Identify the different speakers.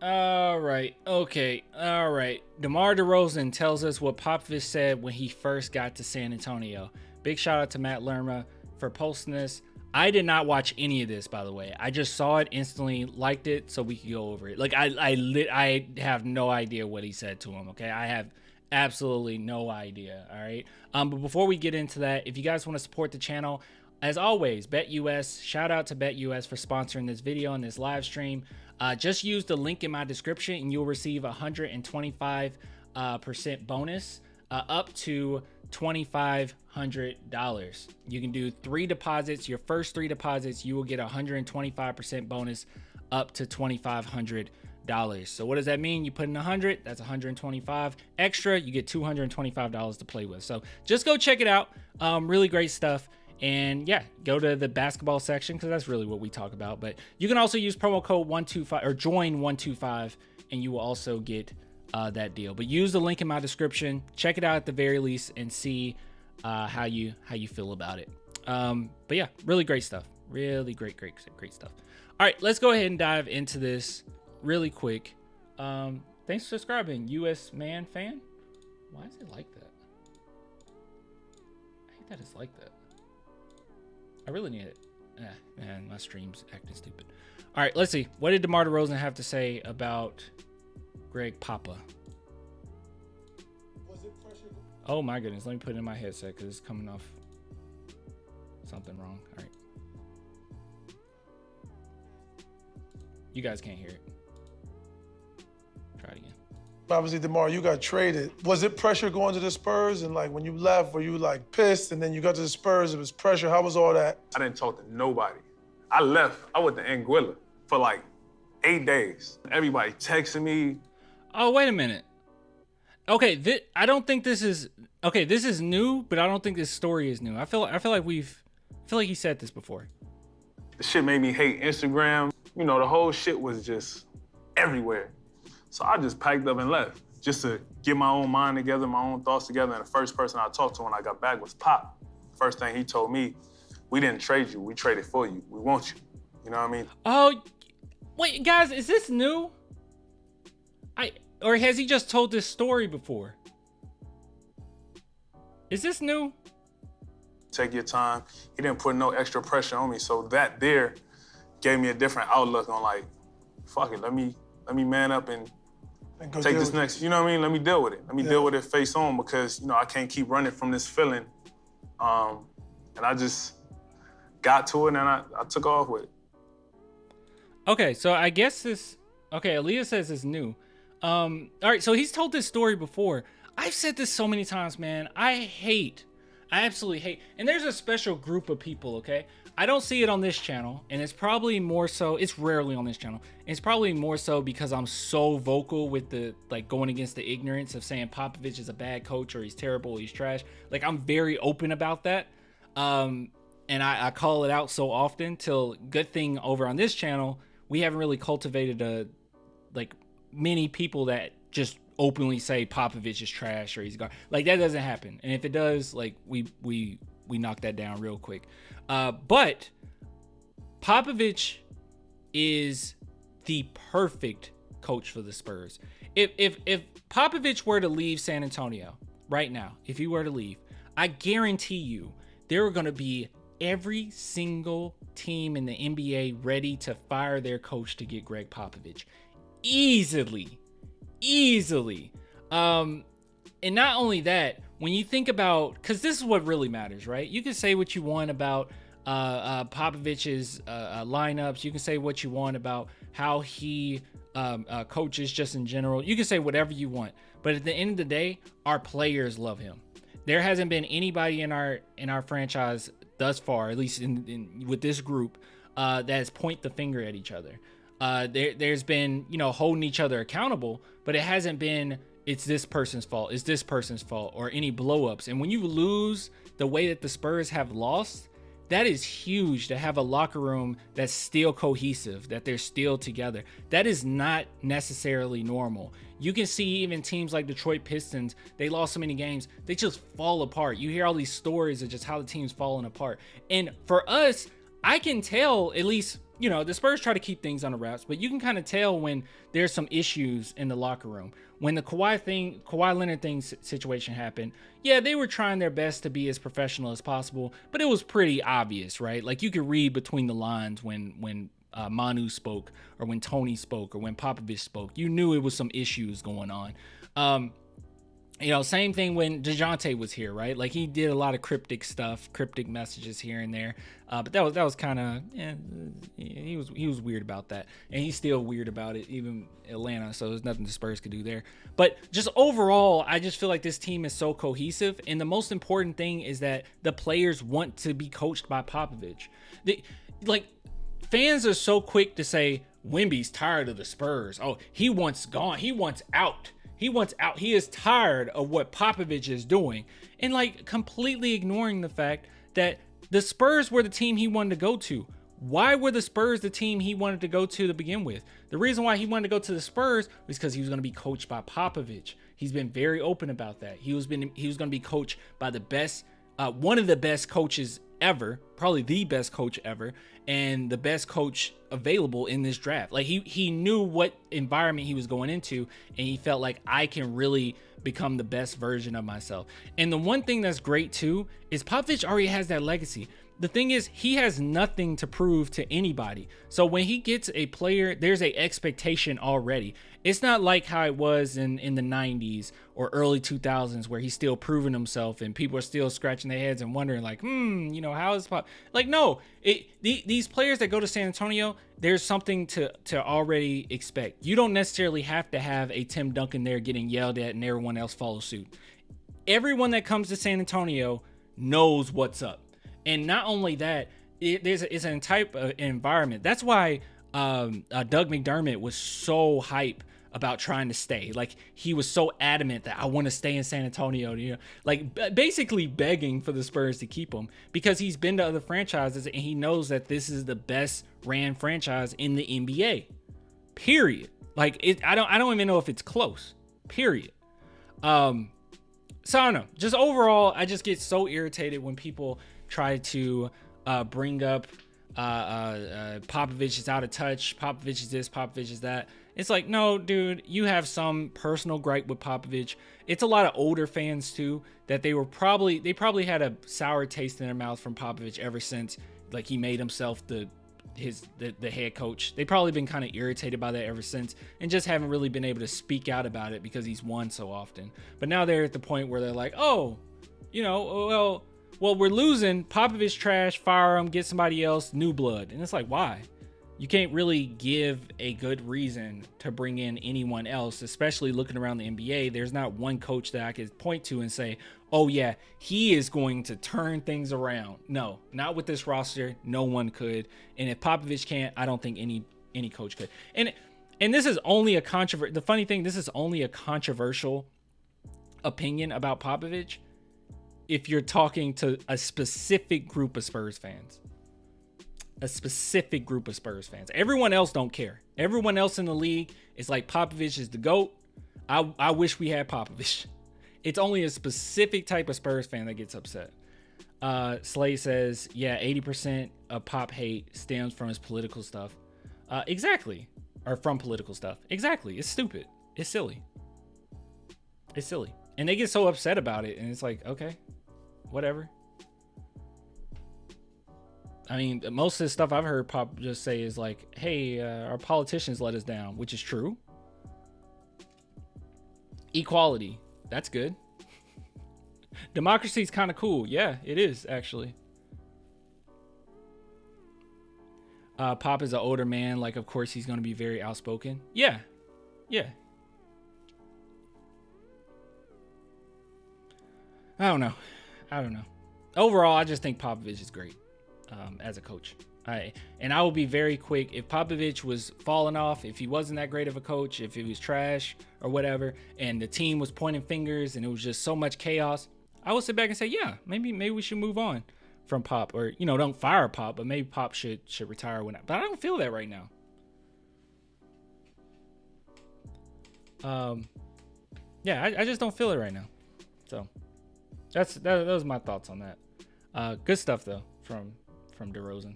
Speaker 1: All right. Okay. All right. DeMar DeRozan tells us what Popovich said when he first got to San Antonio. Big shout out to Matt Lerma for posting this. I did not watch any of this, by the way. I just saw it, instantly liked it, so we could go over it. Like I have no idea what he said to him. Okay, I have absolutely no idea. All right. But before we get into that, if you guys want to support the channel, as always, BetUS. Shout out to BetUS for sponsoring this video and this live stream. Just use the link in my description and you'll receive 125% bonus up to $2,500. You can do 3 deposits. Your first 3 deposits, you will get 125% bonus up to $2,500. So what does that mean? You put in 100, that's 125 extra. You get $225 to play with. So just go check it out. Really great stuff. And yeah, go to the basketball section because that's really what we talk about. But you can also use promo code 125 or join 125 and you will also get that deal. But use the link in my description. Check it out at the very least and see how you feel about it. But yeah, really great stuff. Really great stuff. All right, let's go ahead and dive into this really quick. Thanks for subscribing, US Man Fan. Why is it like that? I hate that it's like that. I really need it. Man, my stream's acting stupid. All right, let's see. What did DeMar DeRozan have to say about Greg Papa? Oh my goodness, let me put it in my headset because it's coming off something wrong. All right. You guys can't hear it. Try it again.
Speaker 2: Obviously, DeMar, you got traded. Was it pressure going to the Spurs? And like when you left, were you like pissed? And then you got to the Spurs, it was pressure. How was all that?
Speaker 3: I didn't talk to nobody. I left. I went to Anguilla for like 8 days. Everybody texting me.
Speaker 1: Oh, wait a minute. Okay, I don't think this is okay. This is new, but I don't think this story is new. I feel like he said this before.
Speaker 3: The shit made me hate Instagram. You know, the whole shit was just everywhere. So I just packed up and left just to get my own mind together, my own thoughts together. And the first person I talked to when I got back was Pop. First thing he told me, we didn't trade you, we traded for you. We want you. You know what I mean?
Speaker 1: Oh, wait, guys, is this new? Or has he just told this story before? Is this new?
Speaker 3: Take your time. He didn't put no extra pressure on me. So that there gave me a different outlook on like, fuck it, let me man up and take this next, you know what I mean? Let me deal with it. Let me deal with it face on because, you know, I can't keep running from this feeling. And I just got to it and I took off with it.
Speaker 1: Okay, so I guess this, okay, Aaliyah says it's new. All right, so he's told this story before. I've said this so many times, man. I absolutely hate, and there's a special group of people, okay? I don't see it on this channel, and it's probably more so, it's rarely on this channel. And it's probably more so because I'm so vocal with the, like, going against the ignorance of saying Popovich is a bad coach or he's terrible, he's trash. Like, I'm very open about that. And I call it out so often till good thing over on this channel, we haven't really cultivated many people that just openly say Popovich is trash or he's gone. Like, that doesn't happen. And if it does, like, we knock that down real quick. But Popovich is the perfect coach for the Spurs. If Popovich were to leave San Antonio right now, if he were to leave, I guarantee you there are going to be every single team in the NBA ready to fire their coach to get Greg Popovich. Easily. And not only that, when you think about, because this is what really matters, right? You can say what you want about Popovich's lineups. You can say what you want about how he coaches just in general. You can say whatever you want. But at the end of the day, our players love him. There hasn't been anybody in our franchise thus far, at least with this group, that has point the finger at each other. There's been, you know, holding each other accountable, but it hasn't been, it's this person's fault, it's this person's fault, or any blow-ups. And when you lose the way that the Spurs have lost, that is huge to have a locker room that's still cohesive, that they're still together. That is not necessarily normal. You can see even teams like Detroit Pistons, they lost so many games, they just fall apart. You hear all these stories of just how the team's falling apart. And for us, I can tell, at least you know, the Spurs try to keep things on the wraps, but you can kind of tell when there's some issues in the locker room. When the Kawhi Leonard situation happened, yeah, they were trying their best to be as professional as possible, but it was pretty obvious, right? Like you could read between the lines when Manu spoke, or when Tony spoke, or when Popovich spoke. You knew it was some issues going on. You know, same thing when DeJounte was here, right? Like he did a lot of cryptic stuff, cryptic messages here and there. But that was kind of, he was weird about that, and he's still weird about it, even Atlanta. So there's nothing the Spurs could do there. But just overall, I just feel like this team is so cohesive, and the most important thing is that the players want to be coached by Popovich. Fans are so quick to say Wemby's tired of the Spurs. Oh, he wants gone. He wants out. He wants out. He is tired of what Popovich is doing, and like completely ignoring the fact that the Spurs were the team he wanted to go to. Why were the Spurs the team he wanted to go to begin with? The reason why he wanted to go to the Spurs was because he was going to be coached by Popovich. He's been very open about that. He was going to be coached by the best, one of the best coaches ever, probably the best coach ever, and the best coach available in this draft. Like he knew what environment he was going into, and he felt like I can really become the best version of myself. And the one thing that's great too is Popovich already has that legacy. The thing is, he has nothing to prove to anybody. So when he gets a player, there's a expectation already. It's not like how it was in the 90s or early 2000s where he's still proving himself and people are still scratching their heads and wondering like, you know, how is Pop? Like, no, these players that go to San Antonio, there's something to already expect. You don't necessarily have to have a Tim Duncan there getting yelled at and everyone else follows suit. Everyone that comes to San Antonio knows what's up. And not only that, it's an type of environment. That's why Doug McDermott was so hype about trying to stay. Like he was so adamant that I want to stay in San Antonio, you know, like basically begging for the Spurs to keep him because he's been to other franchises and he knows that this is the best ran franchise in the NBA. Period. Like I don't even know if it's close. Period. So I don't know. Just overall, I just get so irritated when people try to bring up Popovich is out of touch, Popovich is this, Popovich is that. It's like, no, dude, you have some personal gripe with Popovich. It's a lot of older fans too that they probably had a sour taste in their mouth from Popovich ever since like he made himself the head coach. They've probably been kind of irritated by that ever since and just haven't really been able to speak out about it because he's won so often. But now they're at the point where they're like, oh, you know, well, we're losing. Popovich trash, fire him, get somebody else, new blood. And it's like, why? You can't really give a good reason to bring in anyone else, especially looking around the NBA. There's not one coach that I could point to and say, oh yeah, he is going to turn things around. No, not with this roster. No one could. And if Popovich can't, I don't think any coach could. And this is only a the funny thing, this is only a controversial opinion about Popovich if you're talking to a specific group of Spurs fans. A specific group of Spurs fans. Everyone else don't care. Everyone else in the league is like, Popovich is the GOAT. I wish we had Popovich. It's only a specific type of Spurs fan that gets upset. Slay says, yeah, 80% of Pop hate stems from his political stuff. Exactly. Or from political stuff. Exactly. It's stupid. It's silly. It's silly. And they get so upset about it. And it's like, okay, whatever. I mean, most of the stuff I've heard Pop just say is like, hey, our politicians let us down, which is true. Equality. That's good. Democracy is kind of cool. Yeah, it is, actually. Pop is an older man. Like, of course, he's going to be very outspoken. Yeah. Yeah. I don't know. Overall, I just think Popovich is great. As a coach. And I will be very quick. If Popovich was falling off, if he wasn't that great of a coach, if he was trash or whatever, and the team was pointing fingers and it was just so much chaos, I would sit back and say, yeah, maybe we should move on from Pop, or, you know, don't fire Pop, but maybe Pop should retire when. But I don't feel that right now. Yeah, I just don't feel it right now. So that was my thoughts on that. Good stuff though from Derozan.